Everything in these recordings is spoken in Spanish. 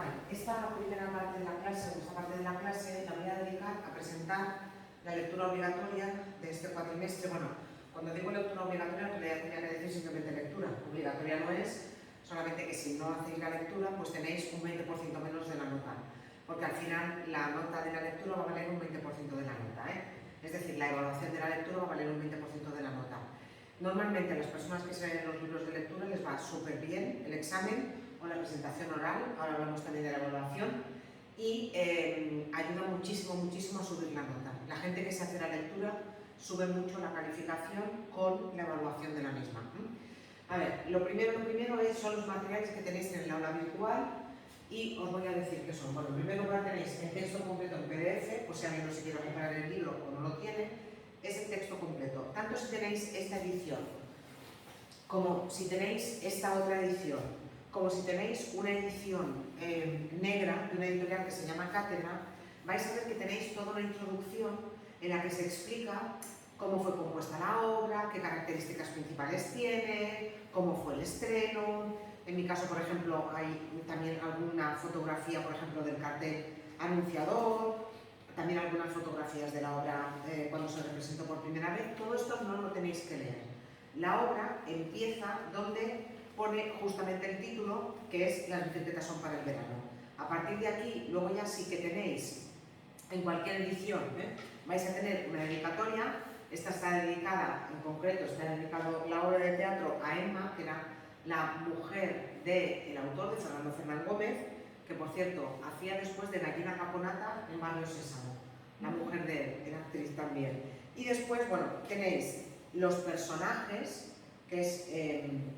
Vale, esta primera parte de la clase, o esta parte de la clase, la voy a dedicar a presentar la lectura obligatoria de este cuatrimestre. Bueno, cuando digo lectura obligatoria, pues ya tenía que decir simplemente lectura. Obligatoria no es, solamente que si no hacéis la lectura, pues tenéis un 20% menos de la nota. Porque al final la nota de la lectura va a valer un 20% de la nota, Es decir, la evaluación de la lectura va a valer un 20% de la nota. Normalmente a las personas que se leen los libros de lectura les va súper bien el examen o la presentación oral, ahora hablamos también de la evaluación, y ayuda muchísimo, muchísimo a subir la nota. La gente que se hace la lectura sube mucho la calificación con la evaluación de la misma. A ver, lo primero son los materiales que tenéis en el aula virtual y os voy a decir qué son. Bueno, en primer lugar tenéis el texto completo en PDF, por si alguien no se quiere comprar el libro o no lo tiene, es el texto completo. Tanto si tenéis esta edición como si tenéis esta otra edición, como si tenéis una edición negra de una editorial que se llama Cátedra, vais a ver que tenéis toda una introducción en la que se explica cómo fue compuesta la obra, qué características principales tiene, cómo fue el estreno. En mi caso, por ejemplo, hay también alguna fotografía, por ejemplo, del cartel anunciador, también algunas fotografías de la obra cuando se representó por primera vez. Todo esto no lo tenéis que leer. La obra empieza donde pone justamente el título, que es Las bicicletas son para el verano. A partir de aquí, luego ya sí que tenéis, en cualquier edición, vais a tener una dedicatoria. Esta está dedicada, en concreto, está dedicado la obra de teatro a Emma, que era la mujer del autor, de Fernando Fernán Gómez, que por cierto, hacía después de Gallina Caponata en Barrio Sésamo. La mujer de él, era actriz también. Y después, bueno, tenéis los personajes, que es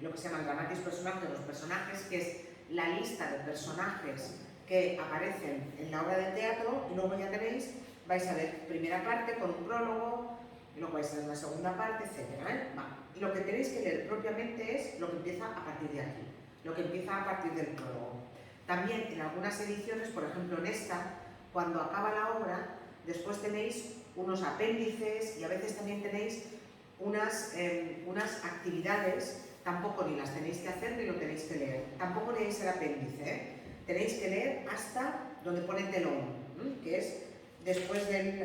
lo que se llama el dramatis personaje de los personajes, que es la lista de personajes que aparecen en la obra de teatro, y luego ya tenéis, vais a ver primera parte con un prólogo, luego vais a ver una segunda parte, etc. Lo que tenéis que leer propiamente es lo que empieza a partir de aquí, lo que empieza a partir del prólogo. También en algunas ediciones, por ejemplo en esta, cuando acaba la obra, después tenéis unos apéndices y a veces también tenéis unas actividades, tampoco ni las tenéis que hacer ni lo tenéis que leer. Tampoco leéis el apéndice, Tenéis que leer hasta donde pone telón, que es después del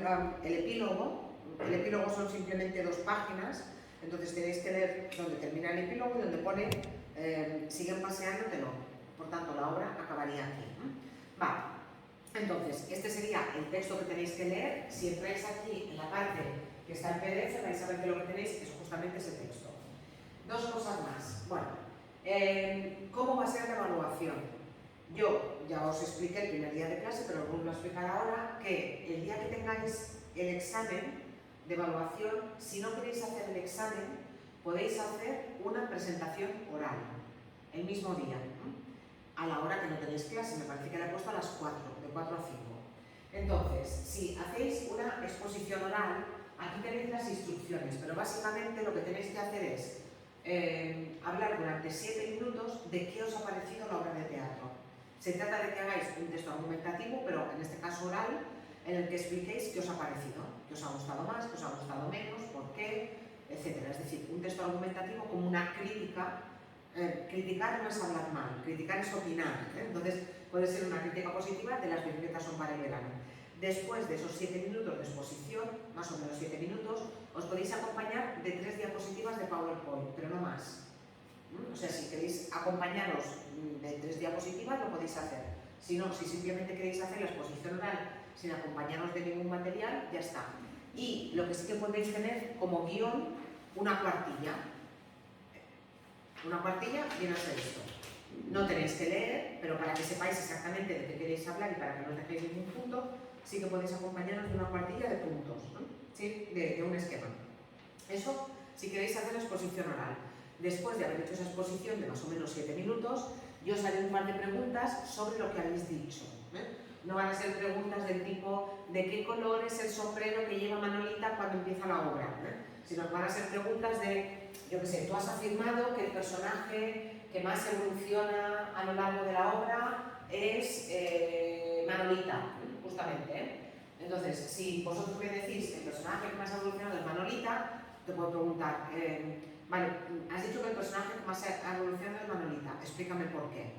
el epílogo. El epílogo son simplemente 2 páginas, entonces tenéis que leer donde termina el epílogo y donde pone siguen paseando telón. Por tanto, la obra acabaría aquí. Vale, entonces, este sería el texto que tenéis que leer. Si entráis aquí en la parte que está en PDF, vais a ver que lo que tenéis es justamente ese texto. 2 cosas más. Bueno, ¿cómo va a ser la evaluación? Yo ya os expliqué el primer día de clase, pero os vuelvo a explicar ahora que el día que tengáis el examen de evaluación, si no queréis hacer el examen, podéis hacer una presentación oral el mismo día, a la hora que no tenéis clase. Me parece que la he puesto a las 4, de 4 a 5. Entonces, si hacéis una exposición oral, aquí tenéis las instrucciones, pero básicamente lo que tenéis que hacer es hablar durante 7 minutos de qué os ha parecido la obra de teatro. Se trata de que hagáis un texto argumentativo, pero en este caso oral, en el que expliquéis qué os ha parecido, qué os ha gustado más, qué os ha gustado menos, por qué, etc. Es decir, un texto argumentativo como una crítica. Criticar no es hablar mal, criticar es opinar. Entonces puede ser una crítica positiva de Las bicicletas son para el verano. Después de esos 7 minutos de exposición, más o menos 7 minutos, os podéis acompañar de 3 diapositivas de PowerPoint, pero no más. O sea, si queréis acompañaros de 3 diapositivas, lo podéis hacer. Si no, si simplemente queréis hacer la exposición oral sin acompañaros de ningún material, ya está. Y lo que sí que podéis tener como guión, una cuartilla. Una cuartilla viene a ser esto. No tenéis que leer, pero para que sepáis exactamente de qué queréis hablar y para que no os dejéis ningún punto, sí que podéis acompañaros de una cuartilla de puntos, ¿sí? de un esquema. Eso si queréis hacer la exposición oral. Después de haber hecho esa exposición de más o menos 7 minutos, yo os haré un par de preguntas sobre lo que habéis dicho. No van a ser preguntas del tipo ¿de qué color es el sombrero que lleva Manolita cuando empieza la obra? Sino que van a ser preguntas de, yo qué sé, tú has afirmado que el personaje que más evoluciona a lo largo de la obra es Manolita, justamente. Entonces, si vosotros me decís que el personaje que más ha evolucionado es Manolita, te puedo preguntar, vale, has dicho que el personaje que más ha evolucionado es Manolita, explícame por qué.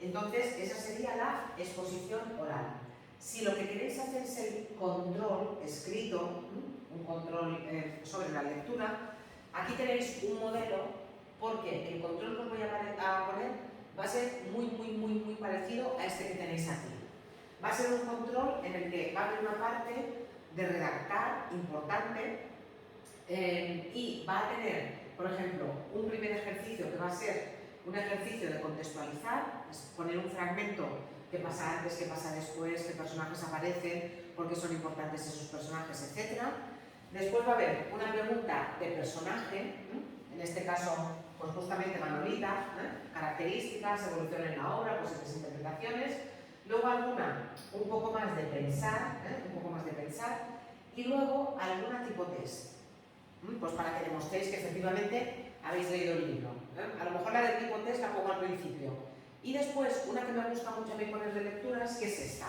Entonces, esa sería la exposición oral. Si lo que queréis hacer es el control escrito, un control sobre la lectura, aquí tenéis un modelo, porque el control que os voy a poner va a ser muy parecido a este que tenéis aquí. Va a ser un control en el que va a haber una parte de redactar importante y va a tener, por ejemplo, un primer ejercicio que va a ser un ejercicio de contextualizar, es poner un fragmento, qué pasa antes, qué pasa después, qué personajes aparecen, por qué son importantes esos personajes, etc. Después va a haber una pregunta de personaje, en este caso, pues justamente Manolita, características, evolución en la obra, posibles interpretaciones. Luego alguna un poco más de pensar, y luego alguna tipo test, pues para que demostréis que efectivamente habéis leído el libro. A lo mejor la del tipo test la pongo al principio. Y después, una que me gusta mucho a mí poner de lecturas, que es esta.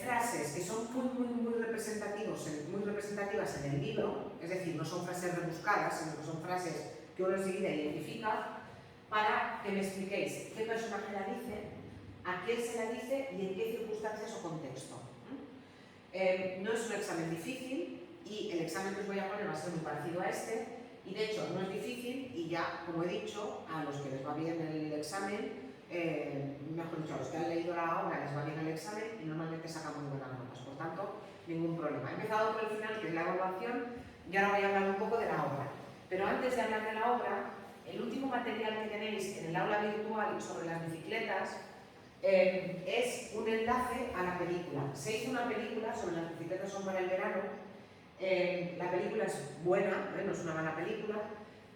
Frases que son muy representativas en el libro, es decir, no son frases rebuscadas, sino que son frases que uno enseguida identifica, para que me expliquéis qué personaje la dice, a quién se la dice y en qué circunstancias o contexto. No es un examen difícil y el examen que os voy a poner va a ser muy parecido a este, y de hecho no es difícil y ya, como he dicho, a los que les va bien el examen, mejor dicho, a los que han leído la obra les va bien el examen y normalmente sacan muy buenas notas, por tanto, ningún problema. He empezado por el final, que es la evaluación, y ahora voy a hablar un poco de la obra. Pero antes de hablar de la obra, el último material que tenéis en el aula virtual sobre las bicicletas es un enlace a la película. Se hizo una película sobre las bicicletas son para el verano. La película es buena, no es una mala película,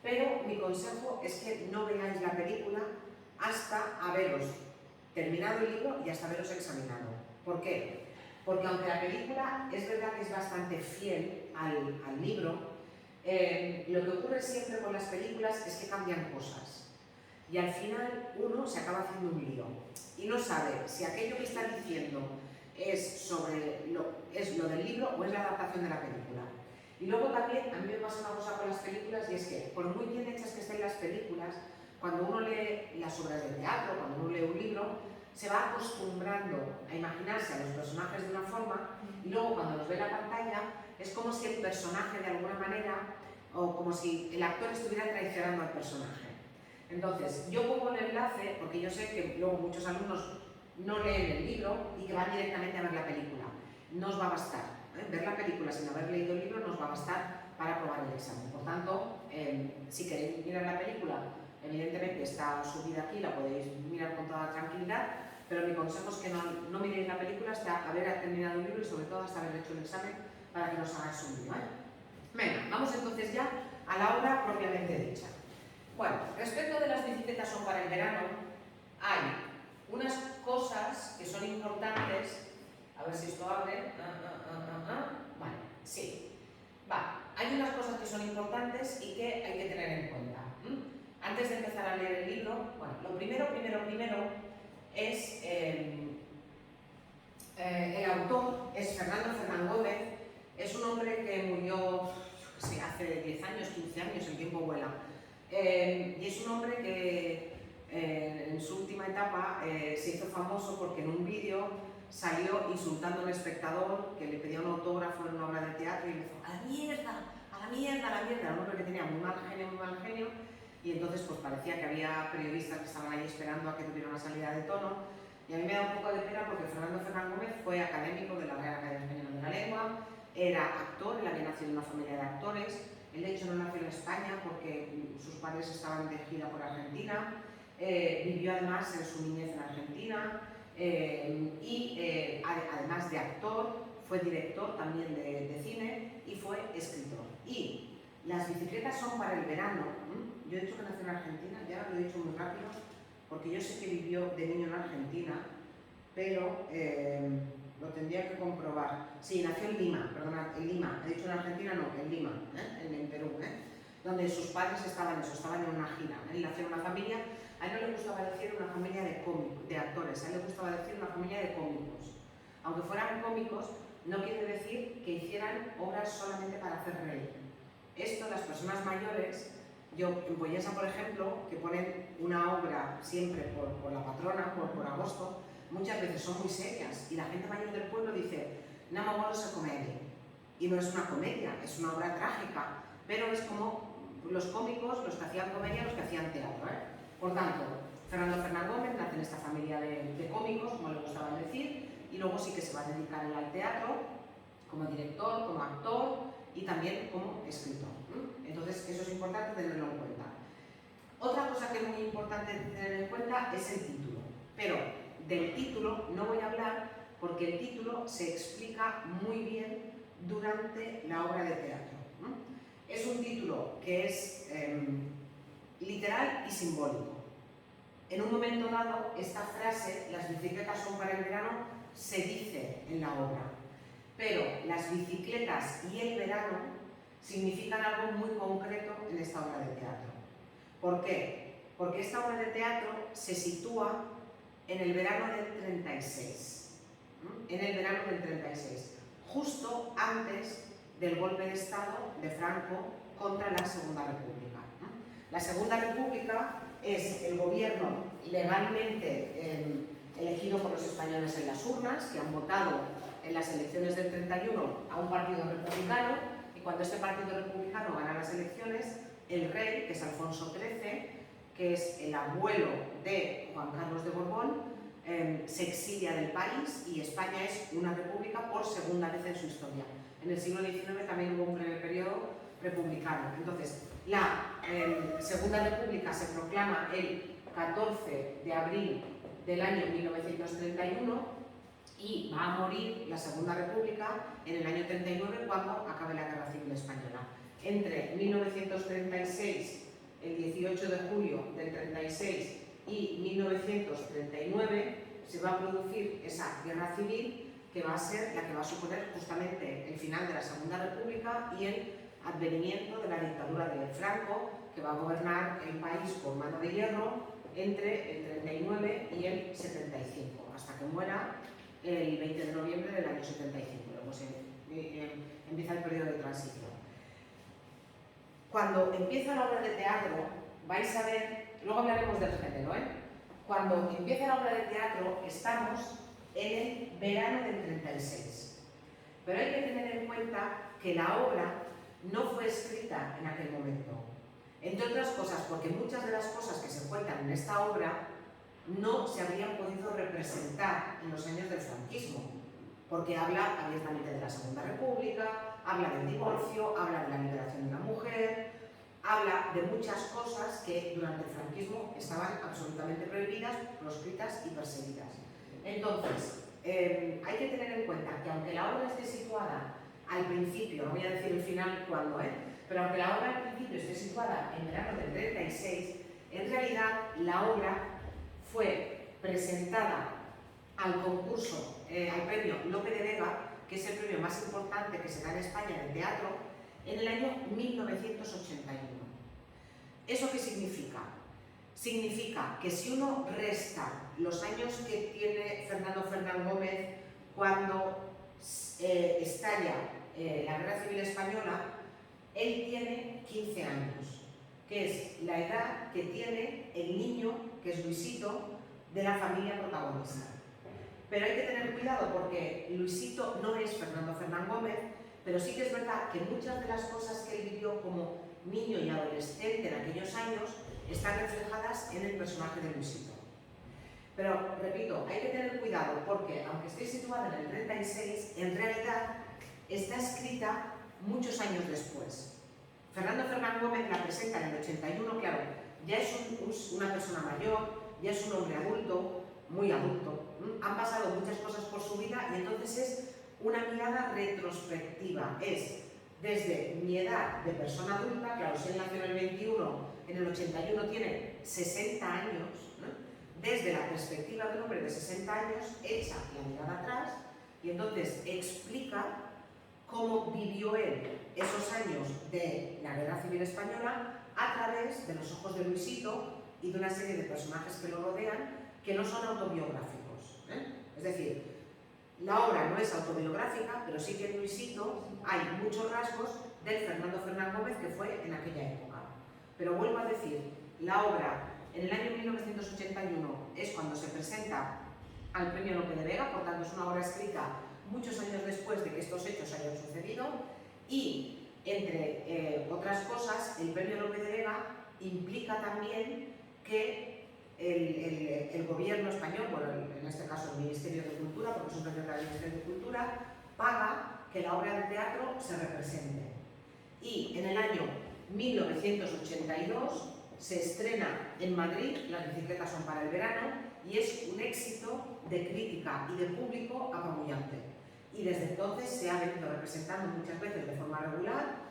pero mi consejo es que no veáis la película hasta haberos terminado el libro y hasta haberos examinado. ¿Por qué? Porque aunque la película es verdad que es bastante fiel al libro, lo que ocurre siempre con las películas es que cambian cosas. Y al final uno se acaba haciendo un lío y no sabe si aquello que está diciendo es lo del libro o es la adaptación de la película. Y luego también a mí me pasa una cosa con las películas, y es que por muy bien hechas que estén las películas, cuando uno lee las obras de teatro, cuando uno lee un libro, se va acostumbrando a imaginarse a los personajes de una forma y luego cuando los ve en la pantalla es como si el personaje de alguna manera, o como si el actor estuviera traicionando al personaje. Entonces, yo pongo el enlace porque yo sé que luego muchos alumnos no leen el libro y que van directamente a ver la película. No os va a bastar. Ver la película sin haber leído el libro no os va a bastar para aprobar el examen. Por tanto, si queréis mirar la película, evidentemente está subida aquí, la podéis mirar con toda tranquilidad, pero mi consejo es que no miréis la película hasta haber terminado el libro y sobre todo hasta haber hecho el examen para que no os hagáis un lío. Venga, vamos entonces ya a la obra propiamente dicha. Bueno, respecto de las bicicletas son para el verano, hay unas cosas que son importantes. A ver si esto abre. Vale, sí. Va, hay unas cosas que son importantes y que hay que tener en cuenta. Antes de empezar a leer el libro, bueno, lo primero es el autor, es Fernando Fernán Gómez, es un hombre que murió, hace 10 años, 15 años, el tiempo vuela. Y es un hombre que en su última etapa se hizo famoso porque en un vídeo salió insultando a un espectador que le pedía un autógrafo en una obra de teatro y le dijo ¡a la mierda! ¡a la mierda! ¡a la mierda! Era un hombre que tenía muy mal genio, y entonces pues parecía que había periodistas que estaban ahí esperando a que tuviera una salida de tono, y a mí me da un poco de pena porque Fernando Fernán Gómez fue académico de la Real Academia Española de la Lengua, era actor, él había nacido en una familia de actores. Él de hecho no nació en España porque sus padres estaban de gira por Argentina, vivió además en su niñez en Argentina y además de actor fue director también de cine y fue escritor. Y las bicicletas son para el verano. Yo he dicho que nació en Argentina, ya lo he dicho muy rápido porque yo sé que vivió de niño en Argentina, pero lo tendría que comprobar. Sí, nació en Lima, perdona, en Lima. He dicho en Argentina, no, en Lima, en Perú, donde sus padres estaban en una gira. Él nació en una familia, a él no le gustaba decir una familia de actores, a él le gustaba decir una familia de cómicos. Aunque fueran cómicos, no quiere decir que hicieran obras solamente para hacer reír. Esto las personas mayores Yo en Pollesa, por ejemplo, que ponen una obra siempre por la patrona, por agosto, muchas veces son muy serias y la gente mayor del pueblo dice no me acuerdo esa comedia. Y no es una comedia, es una obra trágica, pero es como los cómicos, los que hacían comedia, los que hacían teatro. Por tanto, Fernando Fernán Gómez nace en esta familia de cómicos, como le gustaba decir, y luego sí que se va a dedicar él al teatro, como director, como actor y también como escritor. Entonces, eso es importante tenerlo en cuenta. Otra cosa que es muy importante tener en cuenta es el título, pero del título no voy a hablar porque el título se explica muy bien durante la obra de teatro. Es un título que es literal y simbólico. En un momento dado, esta frase, las bicicletas son para el verano, se dice en la obra, pero las bicicletas y el verano significan algo muy concreto en esta obra de teatro. ¿Por qué? Porque esta obra de teatro se sitúa en el verano del 36, en el verano del 36, justo antes del golpe de Estado de Franco contra la Segunda República. La Segunda República es el gobierno legalmente elegido por los españoles en las urnas, que han votado en las elecciones del 31 a un partido republicano, y cuando este partido republicano gana las elecciones, el rey, que es Alfonso XIII, que es el abuelo de Juan Carlos de Borbón, se exilia del país y España es una república por segunda vez en su historia. En el siglo XIX también hubo un breve periodo republicano. Entonces, la Segunda República se proclama el 14 de abril del año 1931 y va a morir la Segunda República en el año 39 cuando acabe la Guerra Civil Española. Entre 1936, el 18 de julio del 36 y 1939 se va a producir esa guerra civil que va a ser la que va a suponer justamente el final de la Segunda República y el advenimiento de la dictadura de Franco, que va a gobernar el país con mano de hierro entre el 39 y el 75, hasta que muera el 20 de noviembre del año 75. Luego empieza el periodo de transición. Cuando empieza la obra de teatro, vais a ver, luego hablaremos del género, Cuando empieza la obra de teatro, estamos en el verano del 36. Pero hay que tener en cuenta que la obra no fue escrita en aquel momento. Entre otras cosas, porque muchas de las cosas que se cuentan en esta obra no se habrían podido representar en los años del franquismo, porque habla abiertamente de la Segunda República, habla del divorcio, habla de la liberación de la mujer, habla de muchas cosas que durante el franquismo estaban absolutamente prohibidas, proscritas y perseguidas. Entonces, hay que tener en cuenta que aunque la obra esté situada al principio, no voy a decir el final cuándo, pero aunque la obra al principio esté situada en verano del 36, en realidad la obra fue presentada al concurso, al premio Lope de Vega, que es el premio más importante que se da en España en teatro, en el año 1981. ¿Eso qué significa? Significa que si uno resta los años que tiene Fernando Fernán Gómez cuando estalla la Guerra Civil Española, él tiene 15 años, que es la edad que tiene el niño, que es Luisito, de la familia protagonista. Pero hay que tener cuidado porque Luisito no es Fernando Fernán Gómez, pero sí que es verdad que muchas de las cosas que él vivió como niño y adolescente en aquellos años están reflejadas en el personaje de Luisito. Pero, repito, hay que tener cuidado porque, aunque esté situada en el 36, en realidad está escrita muchos años después. Fernando Fernán Gómez la presenta en el 81, claro, ya es una persona mayor, ya es un hombre adulto, muy adulto, han pasado muchas cosas por su vida y entonces es una mirada retrospectiva, es desde mi edad de persona adulta, claro, si él nació en el 21, en el 81 tiene 60 años, desde la perspectiva de un hombre de 60 años, echa la mirada atrás y entonces explica cómo vivió él esos años de la Guerra Civil Española a través de los ojos de Luisito y de una serie de personajes que lo rodean que no son autobiográficos. Es decir, la obra no es autobiográfica, pero sí que en Luisito hay muchos rasgos del Fernando Fernán Gómez que fue en aquella época. Pero vuelvo a decir, la obra en el año 1981 es cuando se presenta al Premio Lope de Vega, por tanto es una obra escrita muchos años después de que estos hechos hayan sucedido, y entre otras cosas, el Premio Lope de Vega implica también que el gobierno español, bueno, en este caso el Ministerio de Cultura, porque es un premio del Ministerio de Cultura, paga que la obra de teatro se represente. Y en el año 1982 se estrena en Madrid Las bicicletas son para el verano y es un éxito de crítica y de público apabullante. Y desde entonces se ha venido representando muchas veces de forma regular.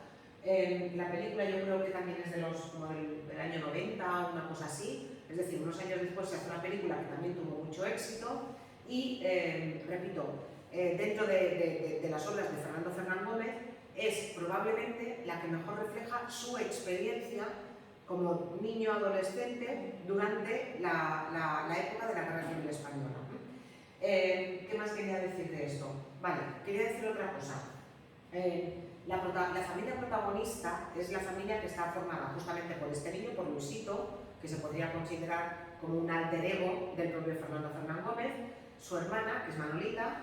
La película yo creo que también es como del año 90 o una cosa así, es decir, unos años después se hace una película que también tuvo mucho éxito y, repito, dentro de las obras de Fernando Fernán Gómez es probablemente la que mejor refleja su experiencia como niño adolescente durante la época de la Guerra Civil Española. ¿Qué más quería decir de esto? Vale, quería decir otra cosa. La familia protagonista es la familia que está formada justamente por este niño, por Luisito, que se podría considerar como un alter ego del propio Fernando Fernán Gómez, su hermana, que es Manolita,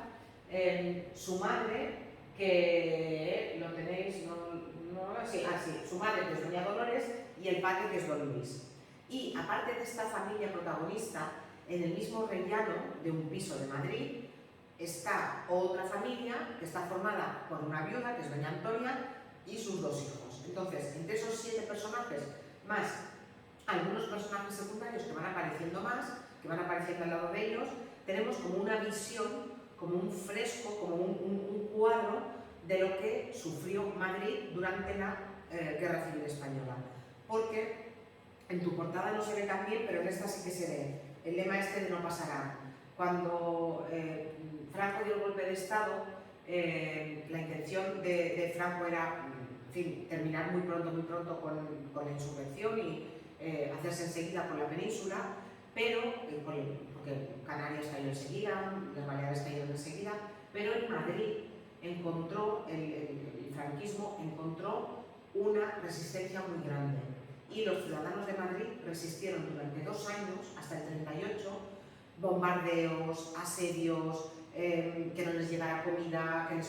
su madre, que lo tenéis, su madre, que es doña Dolores, y el padre, que es don Luis. Y aparte de esta familia protagonista, en el mismo rellano de un piso de Madrid, está otra familia que está formada por una viuda, que es doña Antonia, y sus dos hijos. Entonces, entre esos 7 personajes, más algunos personajes secundarios que van apareciendo más, que van apareciendo al lado de ellos, tenemos como una visión, como un fresco, como un cuadro de lo que sufrió Madrid durante la Guerra Civil Española. Porque en tu portada no se ve tan bien, pero en esta sí que se ve. El lema este de no pasará. Cuando Franco dio el golpe de Estado, la intención de Franco era, en fin, terminar muy pronto con la insurrección y hacerse enseguida con la península, pero, porque Canarias cayó enseguida, las Baleares cayeron enseguida, pero en Madrid encontró, el franquismo encontró una resistencia muy grande. Y los ciudadanos de Madrid resistieron durante 2 años, hasta el 38, bombardeos, asedios, que no les llegara comida, que les